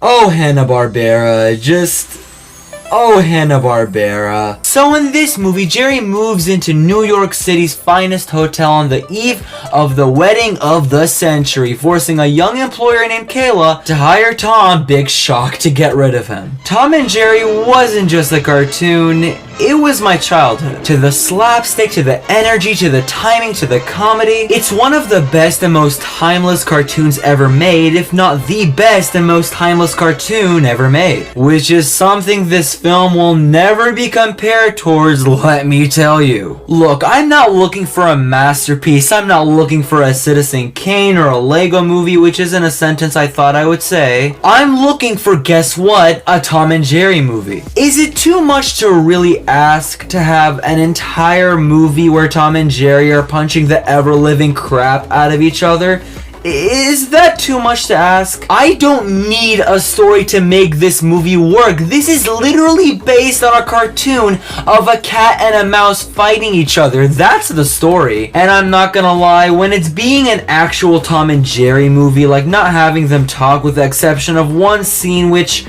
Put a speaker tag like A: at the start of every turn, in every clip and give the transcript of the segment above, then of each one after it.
A: Oh, Hanna-Barbera, oh, Hanna-Barbera. So in this movie, Jerry moves into New York City's finest hotel on the eve of the wedding of the century, forcing a young employer named Kayla to hire Tom, big shock, to get rid of him. Tom and Jerry wasn't just a cartoon, it was my childhood. To the slapstick, to the energy, to the timing, to the comedy. It's one of the best and most timeless cartoons ever made, if not the best and most timeless cartoon ever made. Which is something this film will never be compared towards, let me tell you. Look, I'm not looking for a masterpiece, I'm not looking for a Citizen Kane or a Lego movie, which isn't a sentence I thought I would say. I'm looking for, guess what, a Tom and Jerry movie. Is it too much to really ask to have an entire movie where Tom and Jerry are punching the ever-living crap out of each other? Is that too much to ask? I don't need a story to make this movie work. This is literally based on a cartoon of a cat and a mouse fighting each other. That's the story. And I'm not gonna lie, when it's being an actual Tom and Jerry movie, like not having them talk with the exception of one scene which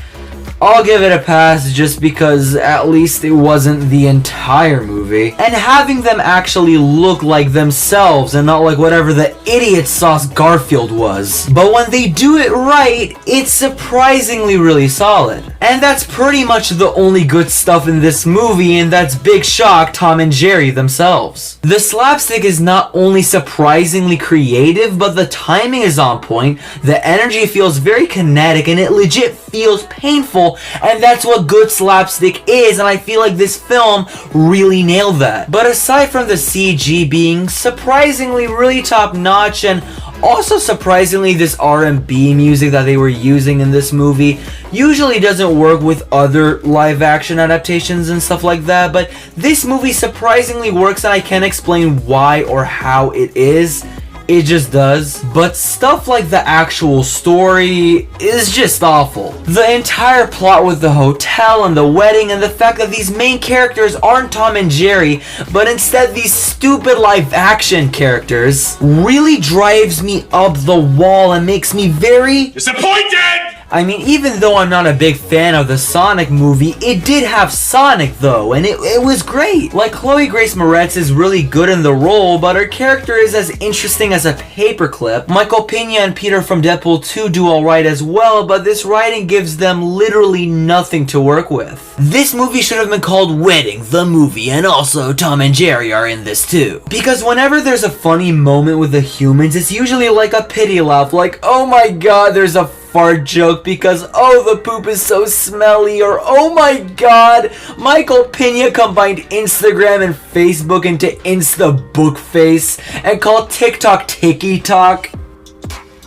A: I'll give it a pass just because at least it wasn't the entire movie. And having them actually look like themselves and not like whatever the idiot sauce Garfield was. But when they do it right, it's surprisingly really solid. And that's pretty much the only good stuff in this movie, and that's big shock Tom and Jerry themselves. The slapstick is not only surprisingly creative, but the timing is on point, the energy feels very kinetic, and it legit feels painful. And that's what good slapstick is, and I feel like this film really nailed that. But aside from the CG being surprisingly really top notch, and also surprisingly this R&B music that they were using in this movie usually doesn't work with other live action adaptations and stuff like that, but this movie surprisingly works, and I can't explain why or how it is. It just does. But stuff like the actual story is just awful. The entire plot with the hotel and the wedding, and the fact that these main characters aren't Tom and Jerry, but instead these stupid live action characters, really drives me up the wall and makes me very
B: disappointed!
A: I mean, even though I'm not a big fan of the Sonic movie, it did have Sonic though, and it was great. Like, Chloe Grace Moretz is really good in the role, but her character is as interesting as a paperclip. Michael Pena and Peter from Deadpool 2 do alright as well, but this writing gives them literally nothing to work with. This movie should have been called Wedding, the movie, and also Tom and Jerry are in this too. Because whenever there's a funny moment with the humans, it's usually like a pity laugh, like, oh my god, there's a fart joke because, oh, the poop is so smelly, or oh my god, Michael Pena combined Instagram and Facebook into Insta-bookface and called TikTok Tiki Talk.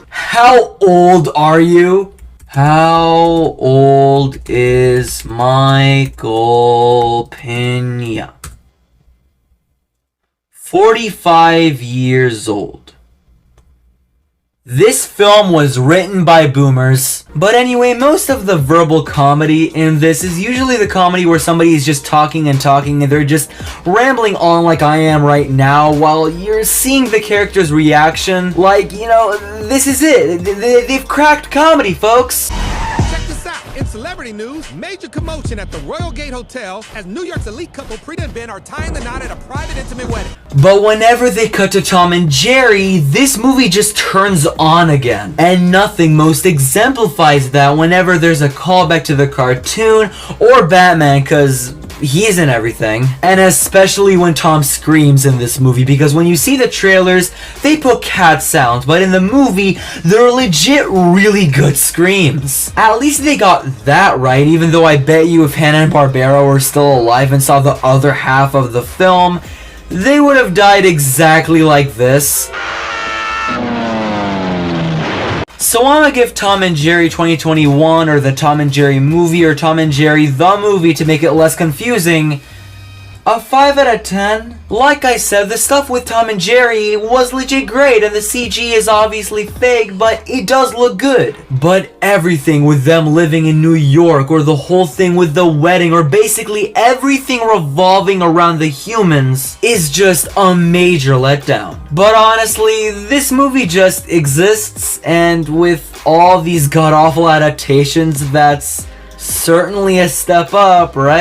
A: How old are you? How old is Michael Pena? 45 years old. This film was written by boomers. But anyway, most of the verbal comedy in this is usually the comedy where somebody is just talking and they're just rambling on like I am right now while you're seeing the character's reaction. Like, you know, this is it. They've cracked comedy, folks.
C: In celebrity news, major commotion at the Royal Gate Hotel as New York's elite couple Prita and Ben are tying the knot at a private intimate wedding.
A: But whenever they cut to Tom and Jerry, this movie just turns on again. And nothing most exemplifies that whenever there's a callback to the cartoon or Batman, cause he's in everything. And especially when Tom screams in this movie, because when you see the trailers, they put cat sounds, but in the movie, they're legit really good screams. At least they got that right, even though I bet you if Hanna and Barbera were still alive and saw the other half of the film, they would have died exactly like this. So I'm gonna give Tom and Jerry 2021, or the Tom and Jerry movie, or Tom and Jerry the movie to make it less confusing, a 5 out of 10. Like I said, the stuff with Tom and Jerry was legit great, and the CG is obviously fake, but it does look good. But everything with them living in New York, or the whole thing with the wedding, or basically everything revolving around the humans, is just a major letdown. But honestly, this movie just exists, and with all these god-awful adaptations, that's certainly a step up, right?